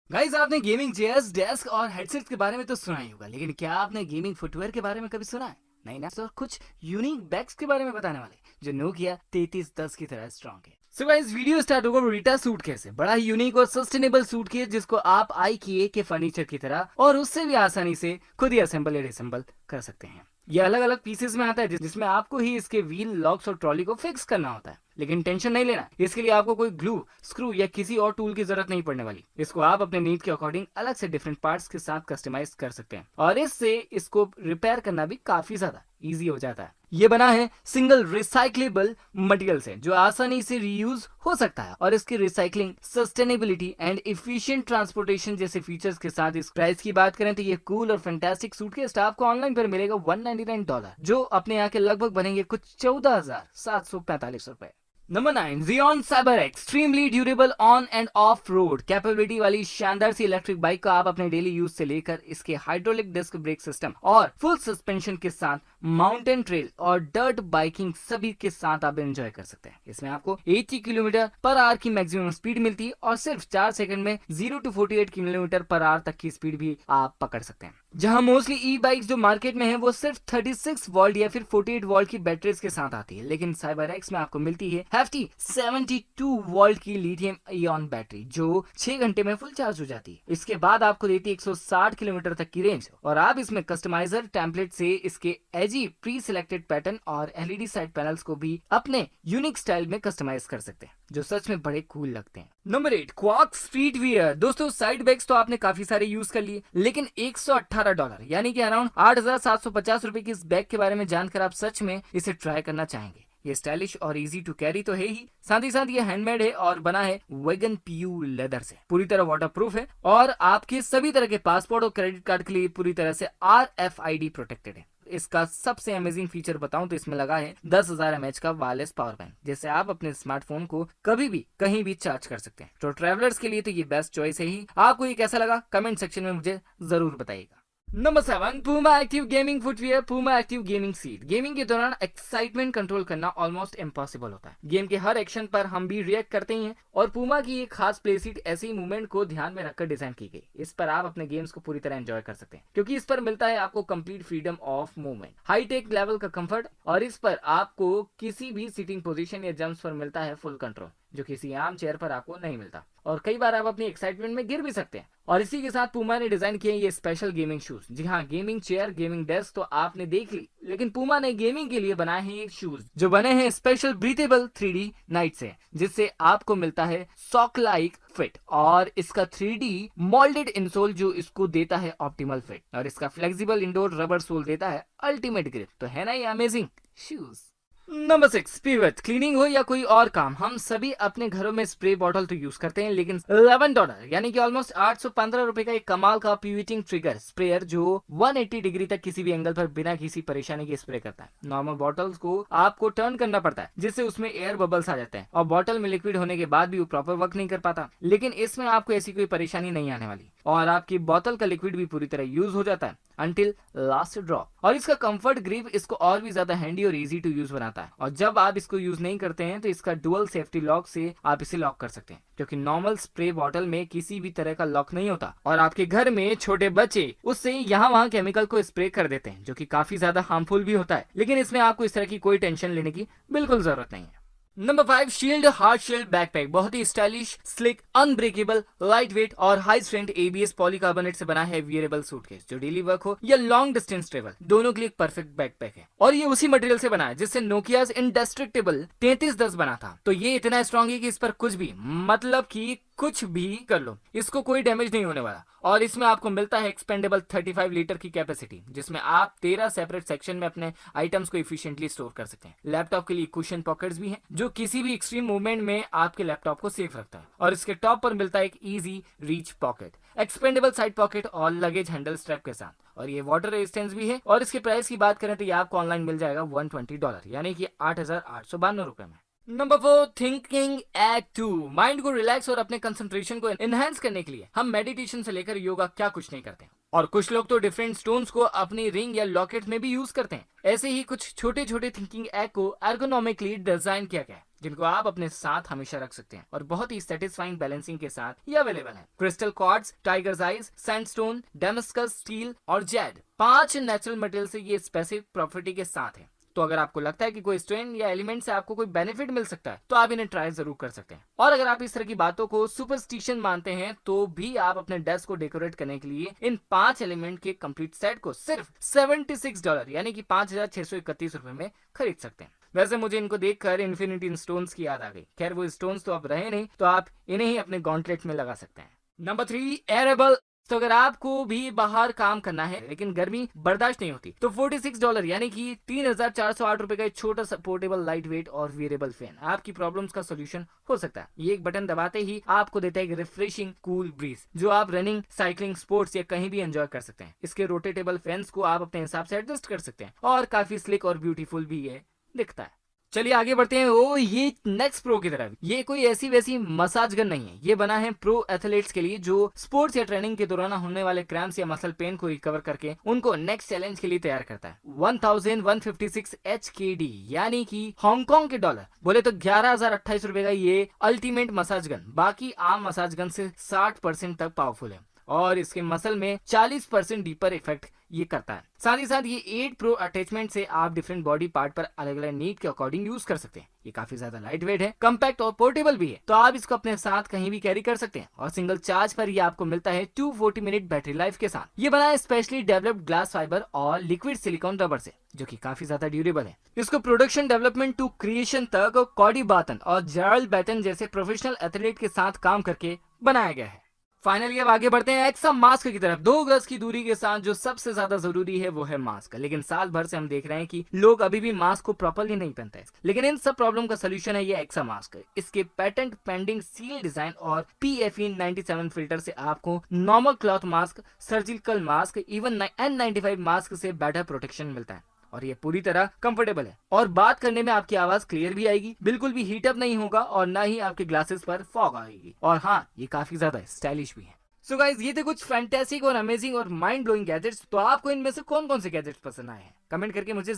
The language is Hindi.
गाइस, आपने गेमिंग चेयर्स, डेस्क और हेडसेट के बारे में तो सुना ही होगा, लेकिन क्या आपने गेमिंग फुटवेयर के बारे में कभी सुना है? नहीं ना। तो कुछ यूनिक बैग्स के बारे में बताने वाले जो नोकिया 3310 की तरह स्ट्रॉन्ग है। सो गाइस, वीडियो स्टार्ट होगा रिटा सूटकेस से। बड़ा ही यूनिक और सस्टेनेबल सूटकेस जिसको आप आईकिया के फर्नीचर की तरह और उससे भी आसानी से खुद ही असेंबल या डिसेंबल कर सकते हैं। ये अलग अलग पीसेस में आता है जिसमें आपको ही इसके व्हील, लॉक्स और ट्रॉली को फिक्स करना होता है। लेकिन टेंशन नहीं लेना, इसके लिए आपको कोई ग्लू, स्क्रू या किसी और टूल की जरूरत नहीं पड़ने वाली। इसको आप अपने नीड के अकॉर्डिंग अलग से डिफरेंट पार्ट्स के साथ कस्टमाइज कर सकते हैं और इससे इसको रिपेयर करना भी काफी ज्यादा इजी हो जाता है। ये बना है सिंगल रिसाइक्लेबल मटेरियल से जो आसानी से रीयूज हो सकता है और इसकी recycling, sustainability and efficient transportation जैसे फीचर्स के साथ इस प्राइस की बात करें तो ये कूल और फैंटास्टिक सूटकेस आपको ऑनलाइन पर मिलेगा $199, जो अपने यहाँ के लगभग बनेंगे कुछ 14,745 रुपए। Number 9, Xeon Cyber X, extremely durable on end of road capability वाली शानदार सी इलेक्ट्रिक बाइक को आप अपने डेली यूज से लेकर इसके हाइड्रोलिक डिस्क ब्रेक सिस्टम और फुल सस्पेंशन के साथ माउंटेन ट्रेल और डर्ट बाइकिंग सभी के साथ आप एंजॉय कर सकते हैं। इसमें आपको 80 किलोमीटर पर आवर की मैक्सिमम स्पीड मिलती है और सिर्फ 4 सेकंड में 0 to 48 किलोमीटर पर आवर तक की स्पीड भी आप पकड़ सकते हैं। जहां मोस्टली ई बाइक्स जो मार्केट में है वो सिर्फ 36 वोल्ट या फिर 48 वोल्ट की बैटरीज के साथ आती है, लेकिन साइबर एक्स में आपको मिलती है हेफ्टी 72 वोल्ट की लिथियम आयन बैटरी जो 6 घंटे में फुल चार्ज हो जाती है। इसके बाद आपको देती है 160 किलोमीटर तक की रेंज और आप इसमें कस्टमाइजर टेम्पलेट से इसके एजी प्री सिलेक्टेड पैटर्न और एलईडी साइड पैनल्स को भी अपने यूनिक स्टाइल में कस्टमाइज कर सकते हैं जो सच में बड़े कूल लगते हैं। Number 8, quark street wear. दोस्तों, साइड बैग्स तो आपने काफी सारे यूज कर लिए, लेकिन $118 यानी कि अराउंड 8,750 रुपए की इस बैग के बारे में जानकर आप सच में इसे ट्राई करना चाहेंगे। ये स्टाइलिश और इजी टू कैरी तो है ही, साथ ही साथ ये हैंडमेड है और बना है वेगन पीयू लेदर से, पूरी तरह वाटर प्रूफ है और आपके सभी तरह के पासपोर्ट और क्रेडिट कार्ड के लिए पूरी तरह से RFID प्रोटेक्टेड है। इसका सबसे अमेजिंग फीचर बताऊं तो इसमें लगा है 10,000 mAh का वायरलेस पावर बैंक, जिससे आप अपने स्मार्टफोन को कभी भी कहीं भी चार्ज कर सकते हैं। तो ट्रैवलर्स के लिए तो ये बेस्ट चॉइस है ही। आपको ये कैसा लगा कमेंट सेक्शन में मुझे जरूर बताइएगा। Number 7, Puma active gaming footwear, Puma active gaming seat. Gaming के दौरान एक्साइटमेंट कंट्रोल करना ऑलमोस्ट इम्पॉसिबल होता है। गेम के हर एक्शन पर हम भी रिएक्ट करते ही हैं और पूमा की एक खास प्ले सीट ऐसी मूवमेंट को ध्यान में रखकर डिजाइन की गई। इस पर आप अपने गेम्स को पूरी तरह एंजॉय कर सकते हैं क्योंकि इस पर मिलता है आपको complete freedom of movement, high tech level का कंफर्ट और इस पर आपको किसी भी सीटिंग पोजीशन या जंप्स पर मिलता है फुल कंट्रोल जो किसी आम चेयर पर आपको नहीं मिलता और कई बार आप अपनी एक्साइटमेंट में गिर भी सकते हैं। और इसी के साथ पूमा ने डिजाइन किए ये स्पेशल गेमिंग शूज। जी हाँ, गेमिंग चेयर, गेमिंग डेस्क तो आपने देख ली, लेकिन पूमा ने गेमिंग के लिए बनाए हैं ये शूज जो बने हैं स्पेशल ब्रीथेबल 3D नाइट से, जिससे आपको मिलता है सॉक लाइक फिट और इसका 3D मोल्डेड इंसोल जो इसको देता है ऑप्टिमल फिट और इसका फ्लेक्सिबल इंडोर रबर सोल देता है अल्टीमेट ग्रिप। तो है ना ये amazing shoes. Number 6, pivot. Cleaning हो या कोई और काम, हम सभी अपने घरों में स्प्रे बॉटल तो यूज करते हैं, लेकिन $11 यानी कि ऑलमोस्ट 815 रुपए का एक कमाल का पिवटिंग ट्रिगर स्प्रेयर जो 180 डिग्री तक किसी भी एंगल पर बिना किसी परेशानी के स्प्रे करता है। नॉर्मल बॉटल्स को आपको टर्न करना पड़ता है जिससे उसमें एयर बबल्स आ जाते हैं और बॉटल में लिक्विड होने के बाद भी वो प्रॉपर वर्क नहीं कर पाता, लेकिन इसमें आपको ऐसी कोई परेशानी नहीं आने वाली और आपकी बोतल का लिक्विड भी पूरी तरह यूज हो जाता है अंटिल लास्ट ड्रॉप। और इसका कंफर्ट ग्रिप इसको और भी ज्यादा हैंडी और इजी टू यूज बनाता है और जब आप इसको यूज नहीं करते हैं तो इसका डुअल सेफ्टी लॉक से आप इसे लॉक कर सकते हैं क्योंकि नॉर्मल स्प्रे बॉटल में किसी भी तरह का लॉक नहीं होता और आपके घर में छोटे बच्चे उससे यहाँ वहाँ केमिकल को स्प्रे कर देते हैं जो कि काफी ज्यादा हार्मफुल भी होता है, लेकिन इसमें आपको इस तरह की कोई टेंशन लेने की बिल्कुल जरूरत नहीं है। Number 5, shield hard shield backpack. बहुत ही stylish, sleek, unbreakable, light weight और हाई स्ट्रेंथ ABS पॉलीकार्बोनेट से बना है वियरेबल सूटकेस जो डेली वर्क हो या लॉन्ग डिस्टेंस ट्रेवल दोनों के लिए परफेक्ट बैकपैक है और ये उसी मटेरियल से बना है जिससे नोकियाज इंडेस्ट्रक्टेबल 3310 बना था। तो ये इतना स्ट्रॉन्ग है कि इस पर कुछ भी मतलब कि कुछ भी कर लो इसको कोई डैमेज नहीं होने वाला और इसमें आपको मिलता है एक्सपेंडेबल 35 लीटर की कैपेसिटी जिसमें आप 13 सेपरेट सेक्शन में अपने आइटम्स को इफिशिएंटली स्टोर कर सकते हैं। लैपटॉप के लिए कुशन पॉकेट्स भी हैं जो किसी भी एक्सट्रीम मूवमेंट में आपके लैपटॉप को सेफ रखता है और इसके टॉप पर मिलता है एक easy reach pocket, expandable side pocket और लगेज हैंडल स्ट्रैप के साथ और ये वाटर रेजिस्टेंस भी है और इसके प्राइस की बात करें तो ये आपको ऑनलाइन मिल जाएगा $120 यानी कि 8,892 रुपए में। Number 4, thinking act 2। माइंड को रिलैक्स और अपने कंसंट्रेशन को एनहांस करने के लिए हम मेडिटेशन से लेकर योगा क्या कुछ नहीं करते और कुछ लोग तो डिफरेंट स्टोन्स को अपनी रिंग या लॉकेट में भी यूज करते हैं। ऐसे ही कुछ छोटे छोटे थिंकिंग एक्ट को एर्गोनॉमिकली डिजाइन किया गया है जिनको आप अपने साथ हमेशा रख सकते हैं और बहुत ही सेटिस्फाइंग बैलेंसिंग के साथ ये अवेलेबल है। Crystal quartz, tigers eyes, sandstone, Damascus steel और जेड, 5 नेचुरल मटेरियल से ये स्पेसिफिक प्रॉपर्टी के साथ है। तो अगर आपको लगता है कि कोई स्टोन या एलिमेंट से आपको कोई बेनिफिट मिल सकता है तो आप इन्हें ट्राई जरूर कर सकते हैं। और अगर आप इस तरह की बातों को सुपरस्टिशन मानते हैं तो भी आप अपने डेस्क को डेकोरेट करने के लिए इन 5 एलिमेंट के कंप्लीट सेट को सिर्फ $76 यानी कि 5,631 रुपए में खरीद सकते हैं। वैसे मुझे इनको देखकर इन्फिनिटी स्टोन्स की याद आ गई। खैर वो स्टोन्स तो अब रहे नहीं, तो आप इन्हें ही अपने गॉन्टलेट में लगा सकते हैं। नंबर 3, एयरेबल। तो अगर आपको भी बाहर काम करना है लेकिन गर्मी बर्दाश्त नहीं होती तो $46 यानी कि 3,408 रुपए का एक छोटा सा पोर्टेबल, लाइट वेट और वेरिएबल फैन आपकी प्रॉब्लम्स का सोल्यूशन हो सकता है। ये एक बटन दबाते ही आपको देता है एक रिफ्रेशिंग कूल ब्रीज जो आप रनिंग, साइकिलिंग, स्पोर्ट्स या कहीं भी एंजॉय कर सकते हैं। इसके रोटेटेबल फैंस को आप अपने हिसाब से एडजस्ट कर सकते हैं और काफी स्लिक और ब्यूटीफुल भी ये दिखता है। चलिए आगे बढ़ते हैं। ये नेक्स्ट प्रो की तरफ। ये कोई ऐसी वैसी मसाज गन नहीं है, ये बना है प्रो एथलीट्स के लिए जो स्पोर्ट्स या ट्रेनिंग के दौरान होने वाले क्रैम्प्स या मसल पेन को रिकवर करके उनको नेक्स्ट चैलेंज के लिए तैयार करता है। 1156 HKD यानी कि हांगकांग के डॉलर बोले तो 11,028 रुपए का ये अल्टीमेट मसाज गन बाकी आम मसाज गन से 60% तक पावरफुल है और इसके मसल में 40% डीपर इफेक्ट ये करता है। साथ ही साथ ये 8 प्रो अटैचमेंट से आप डिफरेंट बॉडी पार्ट पर अलग अलग नीड के अकॉर्डिंग यूज कर सकते हैं। ये काफी ज्यादा लाइट वेट है, कम्पैक्ट और पोर्टेबल भी है, तो आप इसको अपने साथ कहीं भी कैरी कर सकते हैं और सिंगल चार्ज पर ये आपको मिलता है 240 मिनट बैटरी लाइफ के साथ। ये बना है स्पेशली डेवलप्ड ग्लास फाइबर और लिक्विड सिलिकॉन रबर से जो कि काफी ज्यादा ड्यूरेबल है। इसको प्रोडक्शन डेवलपमेंट टू क्रिएशन तक कॉडी बातन और जेरल्ड बैटन जैसे प्रोफेशनल एथलीट के साथ काम करके बनाया गया है। फाइनली अब आगे बढ़ते हैं एक्सा मास्क की तरफ। 2 गज की दूरी के साथ जो सबसे ज्यादा जरूरी है वो है मास्क, लेकिन साल भर से हम देख रहे हैं कि लोग अभी भी मास्क को प्रॉपर्ली नहीं पहनते हैं। लेकिन इन सब प्रॉब्लम का सोल्यूशन है ये एक्सा मास्क। इसके पेटेंट पेंडिंग सील डिजाइन और PFE 97 फिल्टर से आपको normal cloth mask, surgical mask, even N95 mask से बेटर प्रोटेक्शन मिलता है और ये पूरी तरह कंफर्टेबल है और बात करने में आपकी आवाज क्लियर भी आएगी, बिल्कुल भी हीटअप नहीं होगा और ना ही आपके ग्लासेस पर फॉग आएगी। और हाँ, ये काफी ज्यादा स्टाइलिश भी है। सो गाइस, ये थे कुछ फैंटास्टिक और अमेजिंग और माइंड ब्लोइंग गैजेट्स। तो आपको इनमें से कौन कौन से गैजेट्स पसंद आए हैं कमेंट करके मुझे